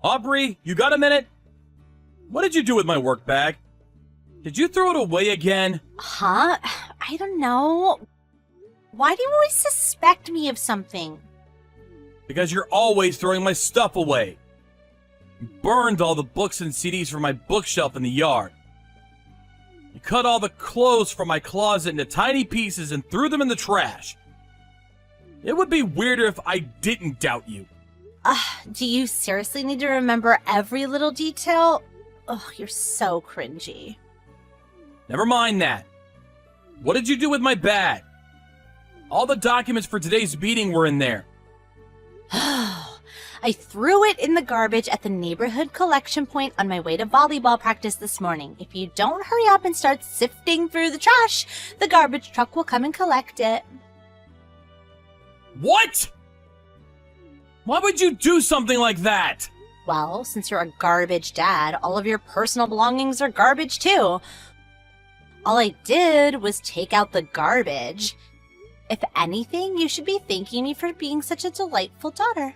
Aubrey, you got a minute? What did you do with my work bag? Did you throw it away again? Huh? I don't know. Why do you always suspect me of something? Because you're always throwing my stuff away. You burned all the books and CDs from my bookshelf in the yard. You cut all the clothes from my closet into tiny pieces and threw them in the trash. It would be weirder if I didn't doubt you. Do you seriously need to remember every little detail? Oh, you're so cringy. Never mind that. What did you do with my bag? All the documents for today's meeting were in there. I threw it in the garbage at the neighborhood collection point on my way to volleyball practice this morning. If you don't hurry up and start sifting through the trash, the garbage truck will come and collect it. What? Why would you do something like that? Well, since you're a garbage dad, all of your personal belongings are garbage too. All I did was take out the garbage. If anything, you should be thanking me for being such a delightful daughter.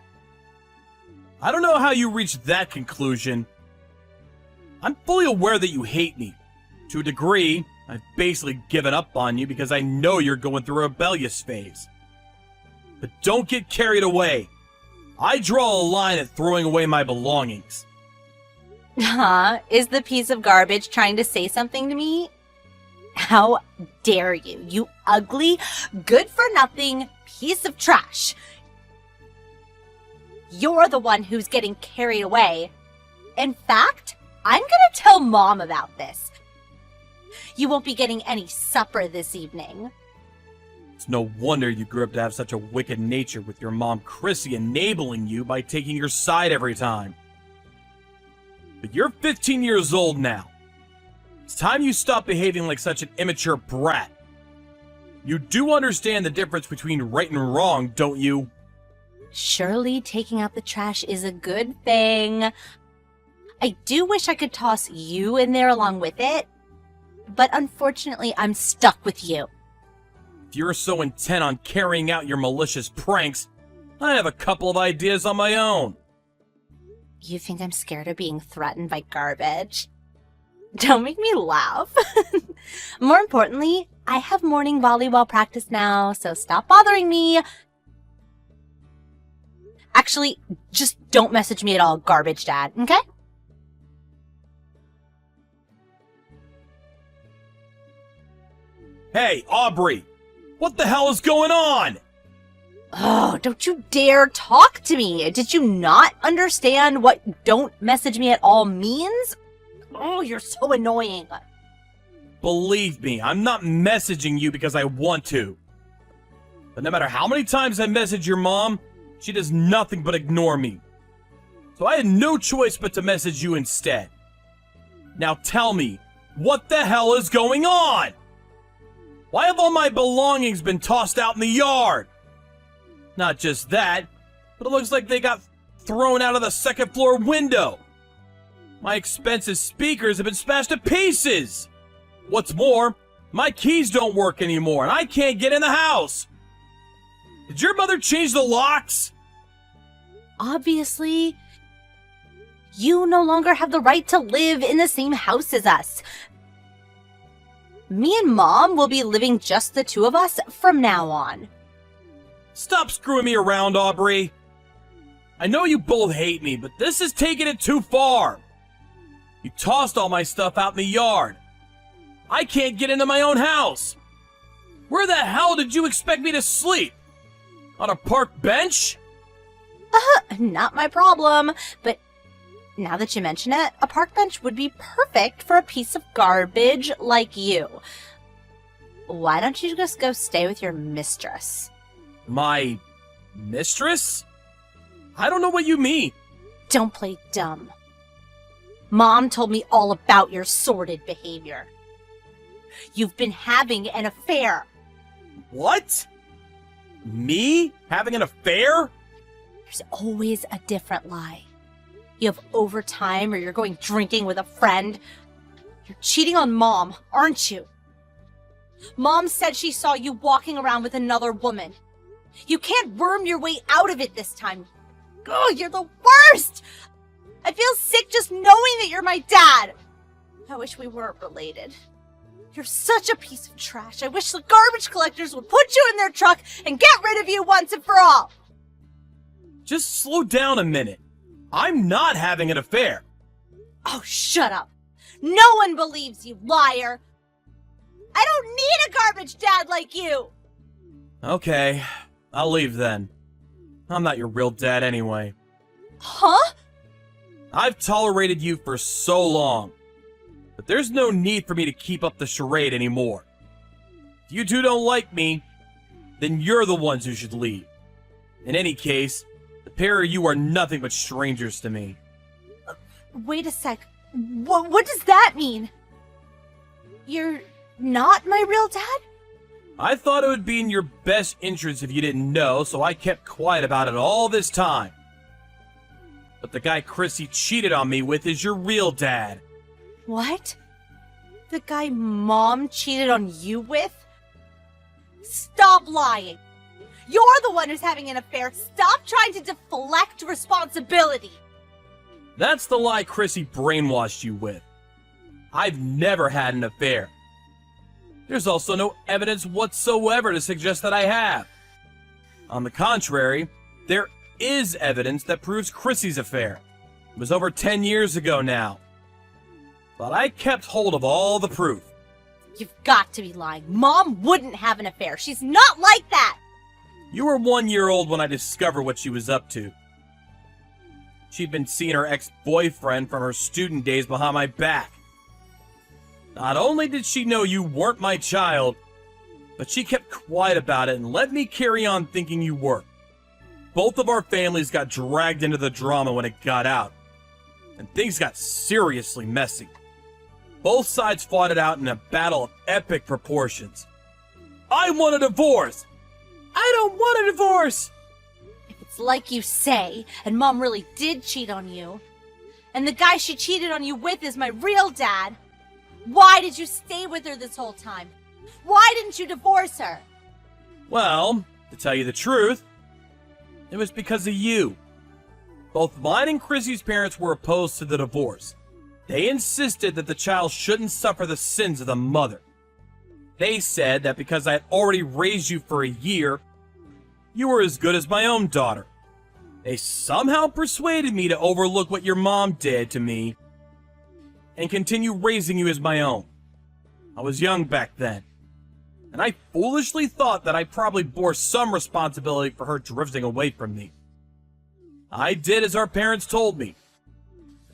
I don't know how you reached that conclusion. I'm fully aware that you hate me. To a degree, I've basically given up on you because I know you're going through a rebellious phase. But don't get carried away. I draw a line at throwing away my belongings. Is the piece of garbage trying to say something to me? How dare you, you ugly, good-for-nothing piece of trash. You're the one who's getting carried away. In fact, I'm gonna tell Mom about this. You won't be getting any supper this evening. It's no wonder you grew up to have such a wicked nature with your mom Chrissy enabling you by taking your side every time. But you're 15 years old now. It's time you stop behaving like such an immature brat. You do understand the difference between right and wrong, don't you? Surely taking out the trash is a good thing. I do wish I could toss you in there along with it, but unfortunately I'm stuck with you. If you're so intent on carrying out your malicious pranks, I have a couple of ideas on my own. You think I'm scared of being threatened by garbage? Don't make me laugh. More importantly, I have morning volleyball practice now, so stop bothering me. Actually, just don't message me at all, garbage dad, okay? Hey, Aubrey! What the hell is going on? Oh, don't you dare talk to me. Did you not understand what don't message me at all means? Oh, you're so annoying. Believe me, I'm not messaging you because I want to. But no matter how many times I message your mom, she does nothing but ignore me. So I had no choice but to message you instead. Now tell me, what the hell is going on? Why have all my belongings been tossed out in the yard? Not just that, but it looks like they got thrown out of the second floor window. My expensive speakers have been smashed to pieces. What's more, my keys don't work anymore and I can't get in the house. Did your mother change the locks? Obviously, you no longer have the right to live in the same house as us. Me and Mom will be living just the two of us from now on. Stop screwing me around, Aubrey. I know you both hate me, but this is taking it too far. You tossed all my stuff out in the yard. I can't get into my own house. Where the hell did you expect me to sleep? On a park bench? Not my problem, but now that you mention it, a park bench would be perfect for a piece of garbage like you. Why don't you just go stay with your mistress? My mistress? I don't know what you mean. Don't play dumb. Mom told me all about your sordid behavior. You've been having an affair. What? Me? Having an affair? There's always a different lie. You have overtime or you're going drinking with a friend. You're cheating on Mom, aren't you? Mom said she saw you walking around with another woman. You can't worm your way out of it this time. Oh, you're the worst! I feel sick just knowing that you're my dad. I wish we weren't related. You're such a piece of trash. I wish the garbage collectors would put you in their truck and get rid of you once and for all. Just slow down a minute. I'm not having an affair. Oh, shut up. No one believes you, liar. I don't need a garbage dad like you. Okay, I'll leave then. I'm not your real dad anyway. Huh? I've tolerated you for so long, but there's no need for me to keep up the charade anymore. If you two don't like me, then you're the ones who should leave. In any case, the pair of you are nothing but strangers to me. Wait a sec. What does that mean? You're not my real dad? I thought it would be in your best interest if you didn't know, so I kept quiet about it all this time. But the guy Chrissy cheated on me with is your real dad. What? The guy Mom cheated on you with? Stop lying. You're the one who's having an affair. Stop trying to deflect responsibility. That's the lie Chrissy brainwashed you with. I've never had an affair. There's also no evidence whatsoever to suggest that I have. On the contrary, there is evidence that proves Chrissy's affair. It was over 10 years ago now. But I kept hold of all the proof. You've got to be lying. Mom wouldn't have an affair. She's not like that. You were 1 year old when I discovered what she was up to. She'd been seeing her ex-boyfriend from her student days behind my back. Not only did she know you weren't my child, but she kept quiet about it and let me carry on thinking you were. Both of our families got dragged into the drama when it got out, and things got seriously messy. Both sides fought it out in a battle of epic proportions. I want a divorce! I don't want a divorce! If it's like you say, and Mom really did cheat on you, and the guy she cheated on you with is my real dad, why did you stay with her this whole time? Why didn't you divorce her? Well, to tell you the truth, it was because of you. Both mine and Chrissy's parents were opposed to the divorce. They insisted that the child shouldn't suffer the sins of the mother. They said that because I had already raised you for a year, you were as good as my own daughter. They somehow persuaded me to overlook what your mom did to me and continue raising you as my own. I was young back then, and I foolishly thought that I probably bore some responsibility for her drifting away from me. I did as our parents told me,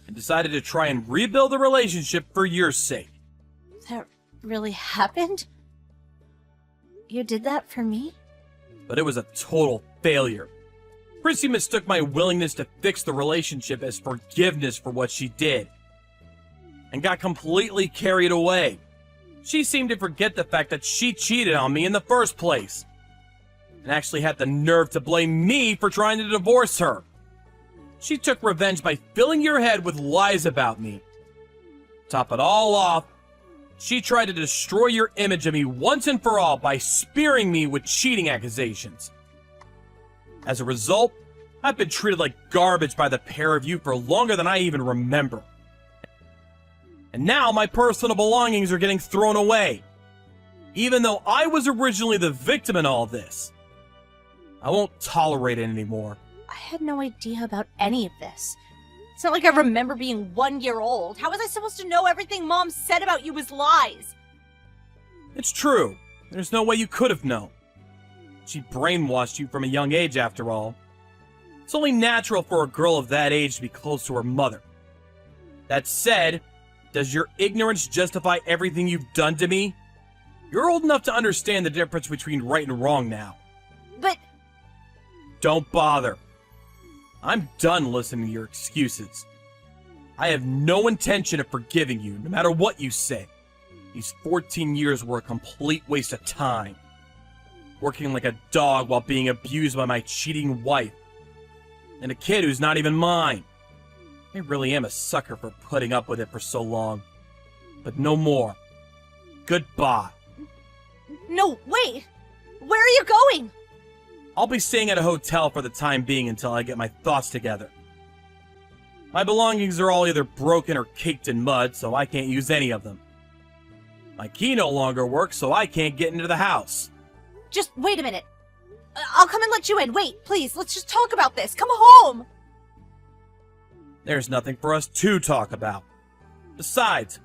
and decided to try and rebuild the relationship for your sake. That really happened? You did that for me? But it was a total failure. Chrissy mistook my willingness to fix the relationship as forgiveness for what she did, and got completely carried away. She seemed to forget the fact that she cheated on me in the first place, and actually had the nerve to blame me for trying to divorce her. She took revenge by filling your head with lies about me. Top it all off, she tried to destroy your image of me once and for all by spearing me with cheating accusations. As a result, I've been treated like garbage by the pair of you for longer than I even remember. And now my personal belongings are getting thrown away, even though I was originally the victim in all this. I won't tolerate it anymore. I had no idea about any of this. It's not like I remember being 1 year old. How was I supposed to know everything Mom said about you was lies? It's true. There's no way you could have known. She brainwashed you from a young age, after all. It's only natural for a girl of that age to be close to her mother. That said, does your ignorance justify everything you've done to me? You're old enough to understand the difference between right and wrong now. But Don't bother. I'm done listening to your excuses. I have no intention of forgiving you, no matter what you say. These 14 years were a complete waste of time. Working like a dog while being abused by my cheating wife. And a kid who's not even mine. I really am a sucker for putting up with it for so long. But no more. Goodbye. no, wait! Where are you going? I'll be staying at a hotel for the time being until I get my thoughts together. My belongings are all either broken or caked in mud, so I can't use any of them. My key no longer works, so I can't get into the house. Just wait a minute. I'll come and let you in. Wait, please, let's just talk about this. Come home! There's nothing for us to talk about. Besides,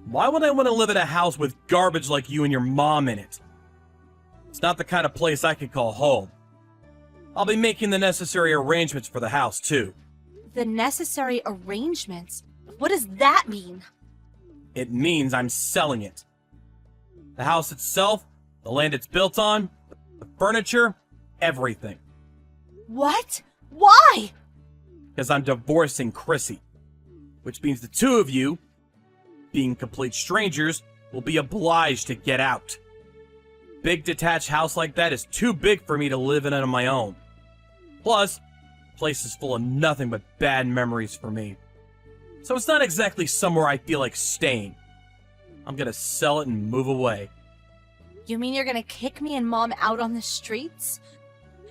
why would I want to live in a house with garbage like you and your mom in it? It's not the kind of place I could call home. I'll be making the necessary arrangements for the house, too. The necessary arrangements? What does that mean? It means I'm selling it. The house itself, the land it's built on, the furniture, everything. What? Why? Because I'm divorcing Chrissy. Which means the two of you, being complete strangers, will be obliged to get out. Big detached house like that is too big for me to live in on my own. Plus, the place is full of nothing but bad memories for me. So it's not exactly somewhere I feel like staying. I'm gonna sell it and move away. You mean you're gonna kick me and Mom out on the streets?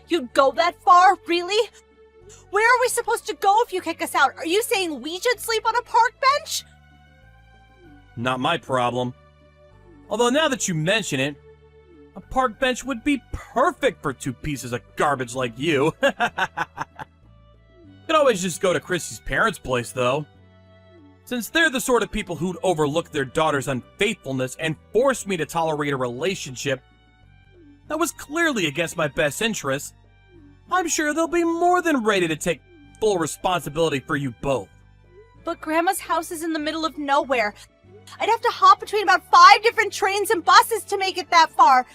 You'd go that far? Really? Where are we supposed to go if you kick us out? Are you saying we should sleep on a park bench? Not my problem. Although now that you mention it, a park bench would be perfect for two pieces of garbage like you. Could always just go to Chrissy's parents' place, though. Since they're the sort of people who'd overlook their daughter's unfaithfulness and force me to tolerate a relationship that was clearly against my best interests, I'm sure they'll be more than ready to take full responsibility for you both. But Grandma's house is in the middle of nowhere. I'd have to hop between about 5 different trains and buses to make it that far.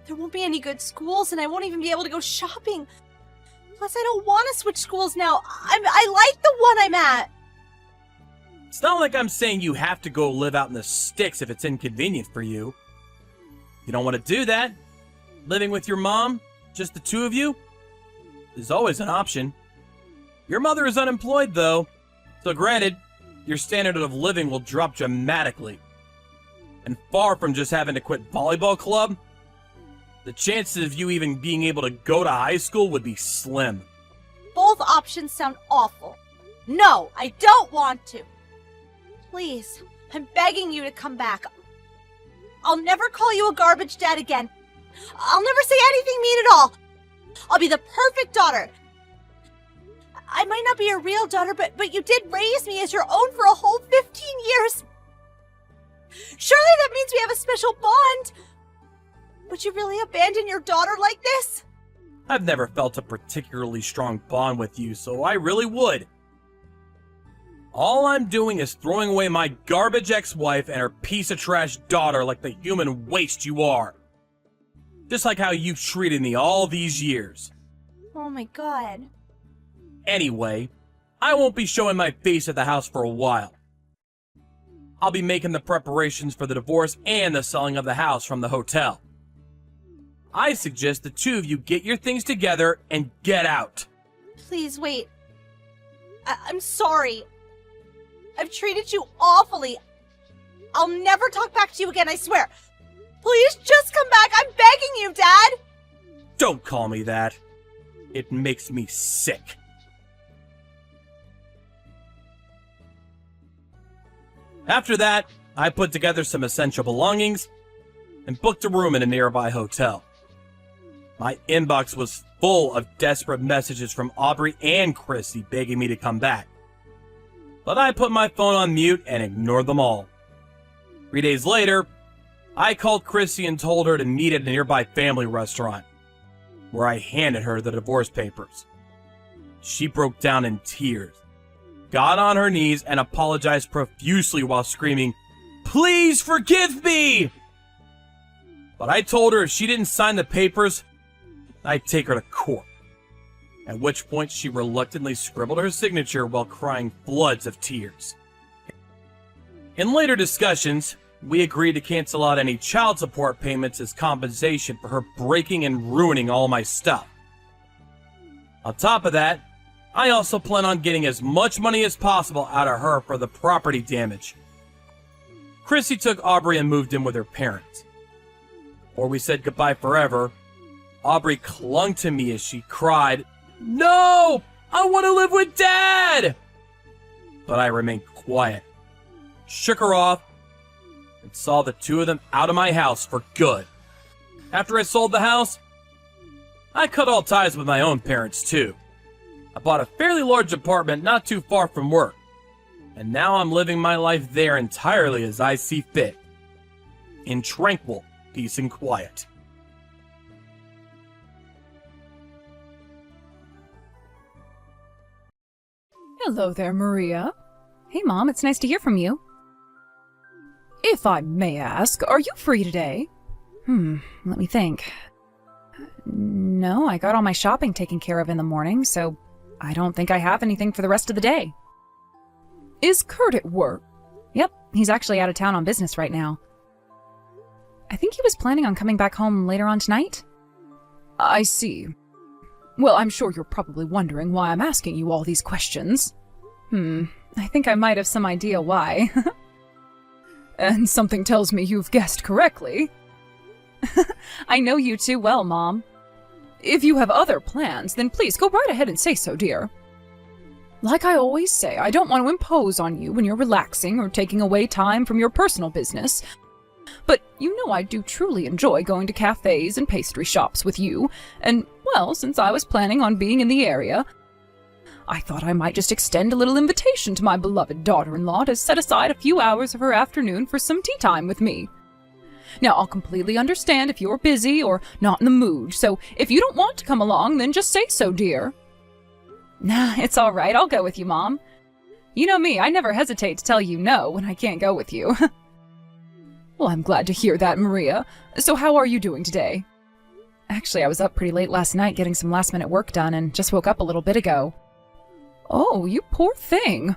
There won't be any good schools, and I won't even be able to go shopping. Plus, I don't want to switch schools now. I like the one I'm at. It's not like I'm saying you have to go live out in the sticks if it's inconvenient for you. You don't want to do that? Living with your mom, just the two of you, is always an option. Your mother is unemployed, though, so granted, your standard of living will drop dramatically. And far from just having to quit volleyball club, the chances of you even being able to go to high school would be slim. Both options sound awful. No, I don't want to. Please, I'm begging you to come back. I'll never call you a garbage dad again. I'll never say anything mean at all. I'll be the perfect daughter. I might not be your real daughter, but you did raise me as your own for a whole 15 years. Surely that means we have a special bond. Would you really abandon your daughter like this? I've never felt a particularly strong bond with you, so I really would. All I'm doing is throwing away my garbage ex-wife and her piece of trash daughter like the human waste you are. Just like how you've treated me all these years. Oh my god. Anyway, I won't be showing my face at the house for a while. I'll be making the preparations for the divorce and the selling of the house from the hotel. I suggest the two of you get your things together and get out. Please wait. I'm sorry. I've treated you awfully. I'll never talk back to you again, I swear. Please just come back. I'm begging you, Dad. Don't call me that. It makes me sick. After that, I put together some essential belongings and booked a room in a nearby hotel. My inbox was full of desperate messages from Aubrey and Chrissy begging me to come back. But I put my phone on mute and ignored them all. 3 days later, I called Chrissy and told her to meet at a nearby family restaurant, where I handed her the divorce papers. She broke down in tears, got on her knees, and apologized profusely while screaming, "Please forgive me!" But I told her if she didn't sign the papers, I'd take her to court. At which point she reluctantly scribbled her signature while crying floods of tears. In later discussions, we agreed to cancel out any child support payments as compensation for her breaking and ruining all my stuff. On top of that, I also plan on getting as much money as possible out of her for the property damage. Chrissy took Aubrey and moved in with her parents. Before we said goodbye forever, Aubrey clung to me as she cried, "No! I want to live with Dad! But I remained quiet, shook her off, and saw the two of them out of my house for good. After I sold the house, I cut all ties with my own parents too. I bought a fairly large apartment not too far from work, and now I'm living my life there entirely as I see fit, in tranquil peace and quiet. Hello there, Maria. Hey, Mom, it's nice to hear from you. If I may ask, are you free today? Let me think. No, I got all my shopping taken care of in the morning, so I don't think I have anything for the rest of the day. Is Kurt at work? Yep, he's actually out of town on business right now. I think he was planning on coming back home later on tonight. I see. Well, I'm sure you're probably wondering why I'm asking you all these questions. I think I might have some idea why. And something tells me you've guessed correctly. I know you too well, Mom. If you have other plans, then please go right ahead and say so, dear. Like I always say, I don't want to impose on you when you're relaxing or taking away time from your personal business. But you know I do truly enjoy going to cafes and pastry shops with you, and, well, since I was planning on being in the area, I thought I might just extend a little invitation to my beloved daughter-in-law to set aside a few hours of her afternoon for some tea time with me. Now, I'll completely understand if you're busy or not in the mood, so if you don't want to come along, then just say so, dear. Nah, it's all right. I'll go with you, Mom. You know me, I never hesitate to tell you no when I can't go with you. Well, I'm glad to hear that, Maria. So how are you doing today? Actually, I was up pretty late last night getting some last-minute work done and just woke up a little bit ago. Oh, you poor thing.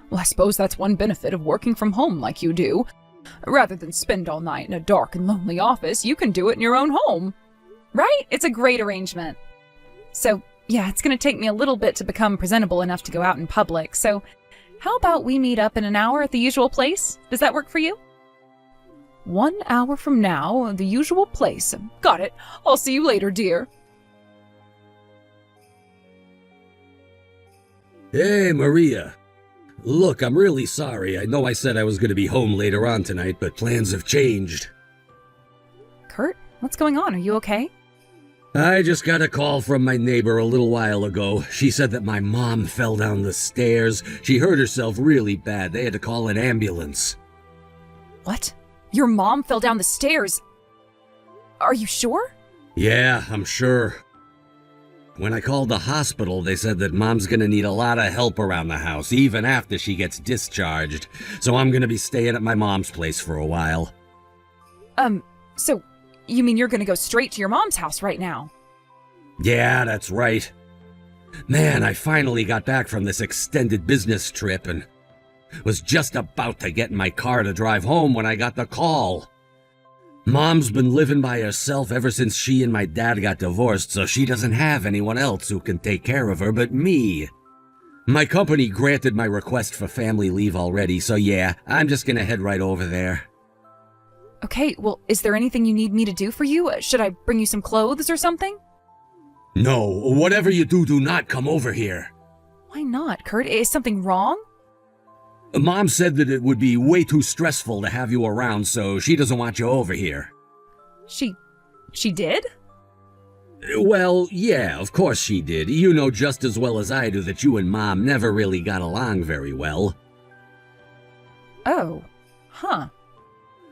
Well, I suppose that's one benefit of working from home like you do. Rather than spend all night in a dark and lonely office, you can do it in your own home. Right? It's a great arrangement. So, yeah, it's going to take me a little bit to become presentable enough to go out in public, so how about we meet up in an hour at the usual place? Does that work for you? 1 hour from now, the usual place. Got it. I'll see you later, dear. Hey, Maria. Look, I'm really sorry. I know I said I was going to be home later on tonight, but plans have changed. Kurt, what's going on? Are you okay? I just got a call from my neighbor a little while ago. She said that my mom fell down the stairs. She hurt herself really bad. They had to call an ambulance. What? Your mom fell down the stairs? Are you sure? Yeah, I'm sure. When I called the hospital, they said that Mom's gonna need a lot of help around the house, even after she gets discharged. So I'm gonna be staying at my mom's place for a while. So you mean you're gonna go straight to your mom's house right now? Yeah, that's right. Man, I finally got back from this extended business trip and was just about to get in my car to drive home when I got the call. Mom's been living by herself ever since she and my dad got divorced, so she doesn't have anyone else who can take care of her but me. My company granted my request for family leave already, so yeah, I'm just gonna head right over there. Okay, well, is there anything you need me to do for you? Should I bring you some clothes or something? No, whatever you do, do not come over here. Why not, Kurt? Is something wrong? Mom said that it would be way too stressful to have you around, so she doesn't want you over here. She did? Well, yeah, of course she did. You know just as well as I do that you and Mom never really got along very well. Oh, huh.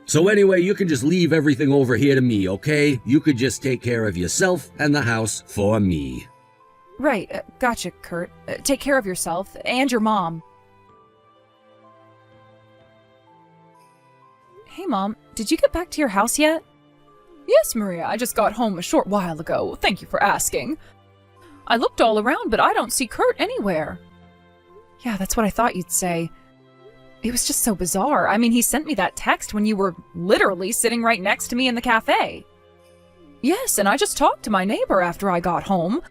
So anyway, you can just leave everything over here to me, okay? You could just take care of yourself and the house for me. Right, gotcha, Kurt. Take care of yourself and your mom. Hey, Mom, did you get back to your house yet? Yes, Maria, I just got home a short while ago. Thank you for asking. I looked all around, but I don't see Kurt anywhere. Yeah, that's what I thought you'd say. It was just so bizarre. I mean, he sent me that text when you were literally sitting right next to me in the cafe. Yes, and I just talked to my neighbor after I got home.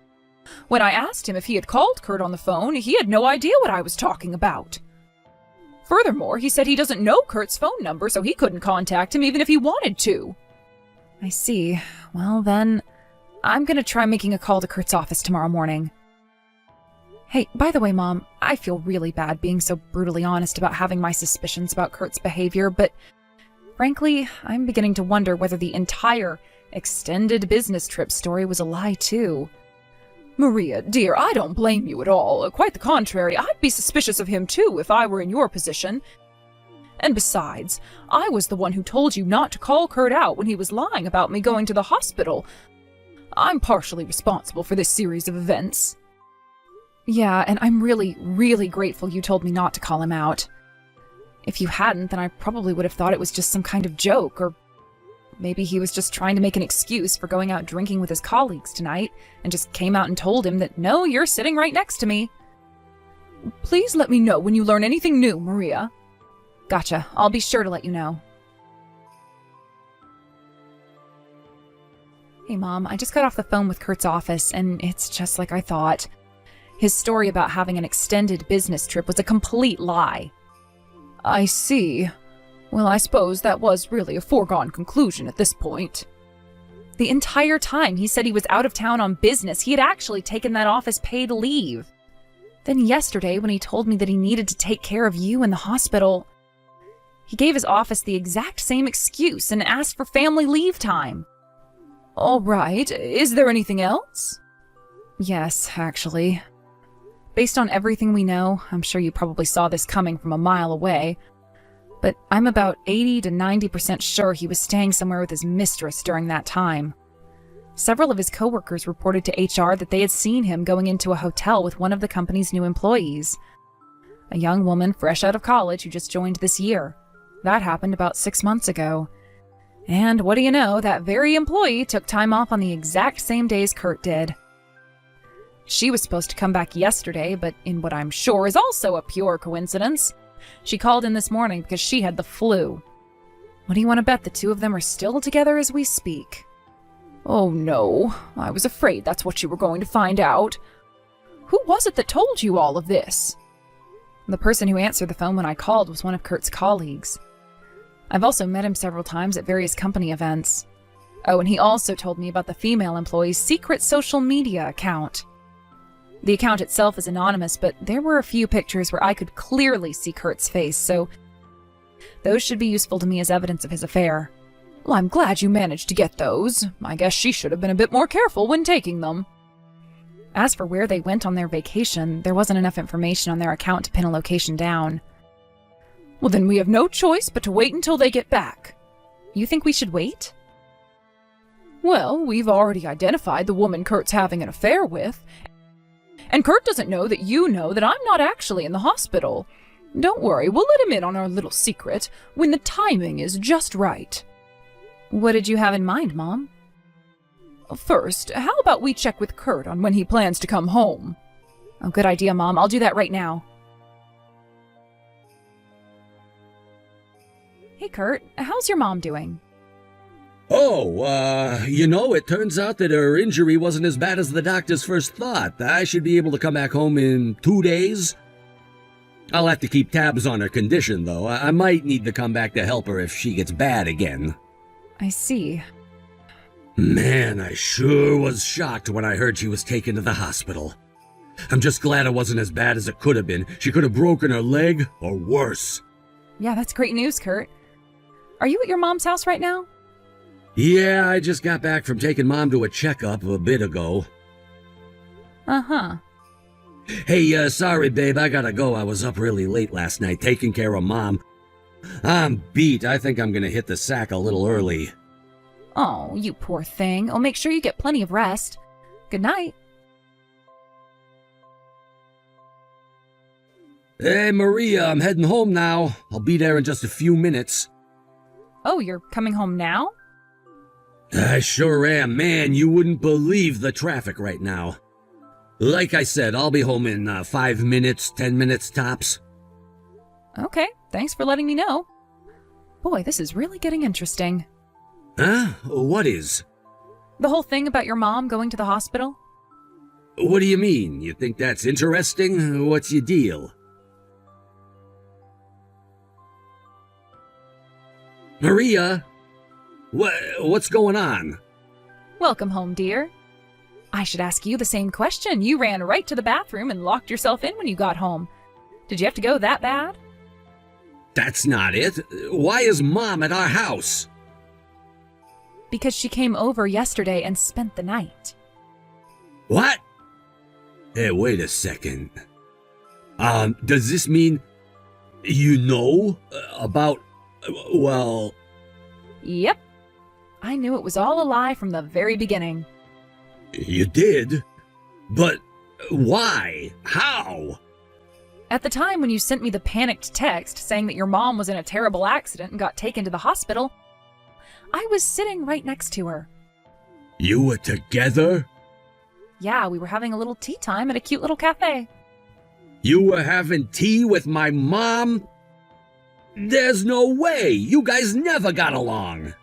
When I asked him if he had called Kurt on the phone, he had no idea what I was talking about. Furthermore, he said he doesn't know Kurt's phone number, so he couldn't contact him even if he wanted to. I see. Well, then, I'm gonna try making a call to Kurt's office tomorrow morning. Hey, by the way, Mom, I feel really bad being so brutally honest about having my suspicions about Kurt's behavior, but frankly, I'm beginning to wonder whether the entire extended business trip story was a lie, too. Maria, dear, I don't blame you at all. Quite the contrary, I'd be suspicious of him, too, if I were in your position. And besides, I was the one who told you not to call Kurt out when he was lying about me going to the hospital. I'm partially responsible for this series of events. Yeah, and I'm really, really grateful you told me not to call him out. If you hadn't, then I probably would have thought it was just some kind of joke, or maybe he was just trying to make an excuse for going out drinking with his colleagues tonight, and just came out and told him that, no, you're sitting right next to me. Please let me know when you learn anything new, Maria. Gotcha. I'll be sure to let you know. Hey, Mom, I just got off the phone with Kurt's office, and it's just like I thought. His story about having an extended business trip was a complete lie. I see. Well, I suppose that was really a foregone conclusion at this point. The entire time he said he was out of town on business, he had actually taken that off as paid leave. Then yesterday, when he told me that he needed to take care of you in the hospital, he gave his office the exact same excuse and asked for family leave time. All right, is there anything else? Yes, actually. Based on everything we know, I'm sure you probably saw this coming from a mile away, but I'm about 80 to 90% sure he was staying somewhere with his mistress during that time. Several of his coworkers reported to HR that they had seen him going into a hotel with one of the company's new employees, a young woman fresh out of college who just joined this year. That happened about 6 months ago. And what do you know, that very employee took time off on the exact same days Kurt did. She was supposed to come back yesterday, but in what I'm sure is also a pure coincidence, she called in this morning because she had the flu. What do you want to bet the two of them are still together as we speak? Oh no, I was afraid that's what you were going to find out. Who was it that told you all of this? The person who answered the phone when I called was one of Kurt's colleagues. I've also met him several times at various company events. Oh, and he also told me about the female employee's secret social media account. The account itself is anonymous, but there were a few pictures where I could clearly see Kurt's face, so those should be useful to me as evidence of his affair. Well, I'm glad you managed to get those. I guess she should have been a bit more careful when taking them. As for where they went on their vacation, there wasn't enough information on their account to pin a location down. Well, then we have no choice but to wait until they get back. You think we should wait? Well, we've already identified the woman Kurt's having an affair with, and Kurt doesn't know that you know that I'm not actually in the hospital. Don't worry, we'll let him in on our little secret when the timing is just right. What did you have in mind, Mom? First, how about we check with Kurt on when he plans to come home? Oh, good idea, Mom. I'll do that right now. Hey, Kurt, how's your mom doing? Oh, it turns out that her injury wasn't as bad as the doctors first thought. I should be able to come back home in 2 days. I'll have to keep tabs on her condition, though. I might need to come back to help her if she gets bad again. I see. Man, I sure was shocked when I heard she was taken to the hospital. I'm just glad it wasn't as bad as it could have been. She could have broken her leg, or worse. Yeah, that's great news, Kurt. Are you at your mom's house right now? Yeah, I just got back from taking Mom to a checkup a bit ago. Uh-huh. Hey, sorry, babe, I gotta go. I was up really late last night taking care of Mom. I'm beat. I think I'm gonna hit the sack a little early. Oh, you poor thing. Oh, make sure you get plenty of rest. Good night. Hey, Maria, I'm heading home now. I'll be there in just a few minutes. Oh, you're coming home now? I sure am. Man, you wouldn't believe the traffic right now. Like I said, I'll be home in 5 minutes, 10 minutes tops. Okay, thanks for letting me know. Boy, this is really getting interesting. Huh? What is? The whole thing about your mom going to the hospital? What do you mean? You think that's interesting? What's your deal? Maria? What's going on? Welcome home, dear. I should ask you the same question. You ran right to the bathroom and locked yourself in when you got home. Did you have to go that bad? That's not it. Why is Mom at our house? Because she came over yesterday and spent the night. What? Hey, wait a second. Does this mean you know about, well... Yep. I knew it was all a lie from the very beginning. You did? But why? How? At the time when you sent me the panicked text saying that your mom was in a terrible accident and got taken to the hospital, I was sitting right next to her. You were together? Yeah, we were having a little tea time at a cute little cafe. You were having tea with my mom? There's no way! You guys never got along!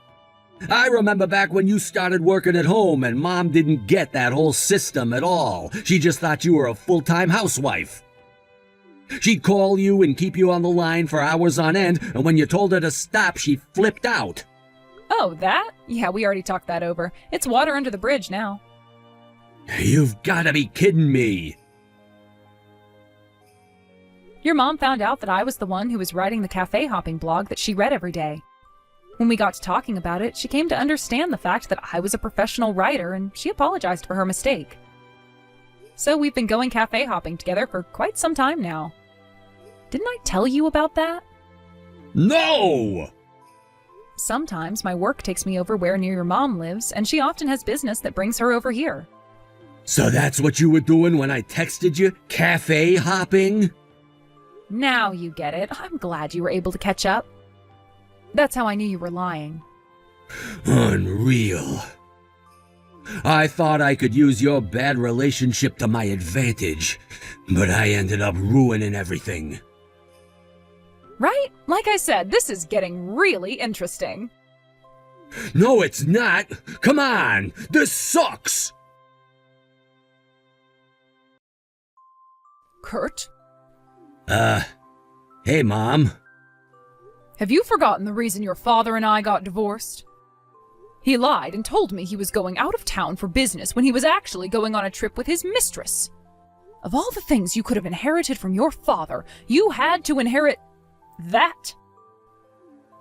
I remember back when you started working at home and Mom didn't get that whole system at all. She just thought you were a full-time housewife. She'd call you and keep you on the line for hours on end, and when you told her to stop, she flipped out. Oh, that? Yeah, we already talked that over. It's water under the bridge now. You've gotta be kidding me. Your mom found out that I was the one who was writing the cafe hopping blog that she read every day. When we got to talking about it, she came to understand the fact that I was a professional writer, and she apologized for her mistake. So we've been going cafe hopping together for quite some time now. Didn't I tell you about that? No! Sometimes my work takes me over where near your mom lives, and she often has business that brings her over here. So that's what you were doing when I texted you? Cafe hopping? Now you get it. I'm glad you were able to catch up. That's how I knew you were lying. Unreal. I thought I could use your bad relationship to my advantage, but I ended up ruining everything. Right? Like I said, this is getting really interesting. No, it's not. Come on, this sucks. Kurt? Hey, Mom. Have you forgotten the reason your father and I got divorced? He lied and told me he was going out of town for business when he was actually going on a trip with his mistress. Of all the things you could have inherited from your father, you had to inherit that.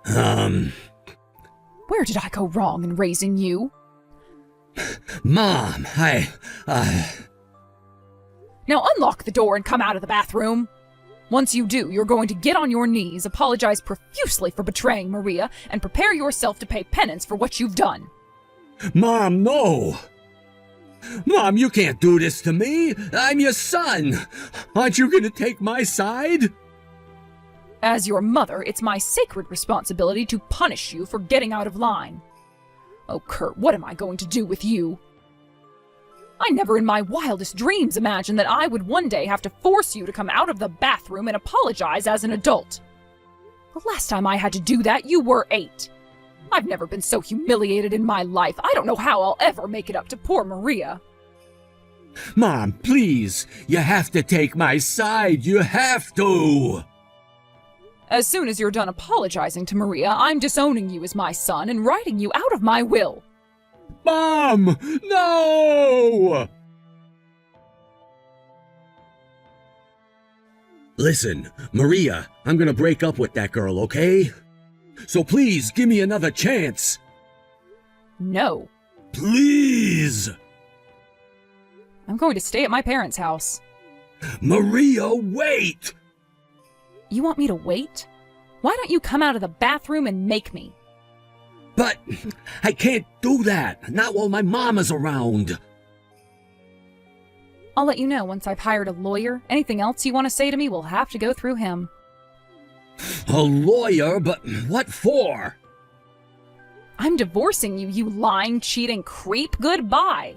Where did I go wrong in raising you? Mom, Now unlock the door and come out of the bathroom. Once you do, you're going to get on your knees, apologize profusely for betraying Maria, and prepare yourself to pay penance for what you've done. Mom, no! Mom, you can't do this to me! I'm your son! Aren't you gonna take my side? As your mother, it's my sacred responsibility to punish you for getting out of line. Oh, Kurt, what am I going to do with you? I never in my wildest dreams imagined that I would one day have to force you to come out of the bathroom and apologize as an adult. The last time I had to do that, you were 8. I've never been so humiliated in my life. I don't know how I'll ever make it up to poor Maria. Mom, please, you have to take my side. You have to! As soon as you're done apologizing to Maria, I'm disowning you as my son and writing you out of my will. Mom! No! Listen, Maria, I'm gonna break up with that girl, okay? So please, give me another chance. No. Please! I'm going to stay at my parents' house. Maria, wait! You want me to wait? Why don't you come out of the bathroom and make me? But I can't do that, not while my mom is around. I'll let you know once I've hired a lawyer. Anything else you want to say to me will have to go through him. A lawyer? But what for? I'm divorcing you, you lying, cheating creep. Goodbye.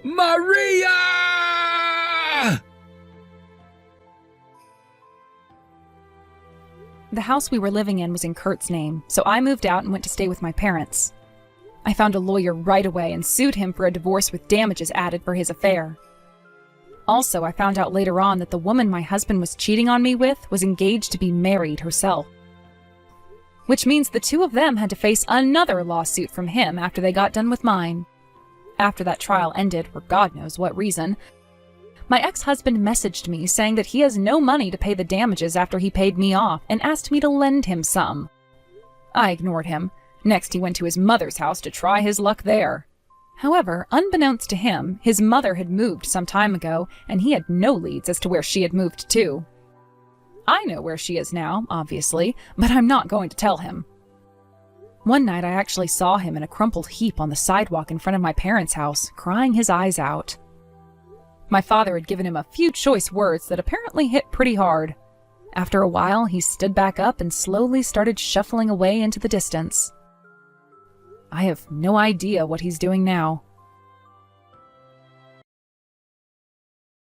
Maria! The house we were living in was in Kurt's name, so I moved out and went to stay with my parents. I found a lawyer right away and sued him for a divorce with damages added for his affair. Also, I found out later on that the woman my husband was cheating on me with was engaged to be married herself. Which means the two of them had to face another lawsuit from him after they got done with mine. After that trial ended, for God knows what reason, my ex-husband messaged me saying that he has no money to pay the damages after he paid me off and asked me to lend him some. I ignored him. Next, he went to his mother's house to try his luck there. However, unbeknownst to him, his mother had moved some time ago, and he had no leads as to where she had moved to. I know where she is now, obviously, but I'm not going to tell him. One night I actually saw him in a crumpled heap on the sidewalk in front of my parents' house, crying his eyes out. My father had given him a few choice words that apparently hit pretty hard. After a while, he stood back up and slowly started shuffling away into the distance. I have no idea what he's doing now.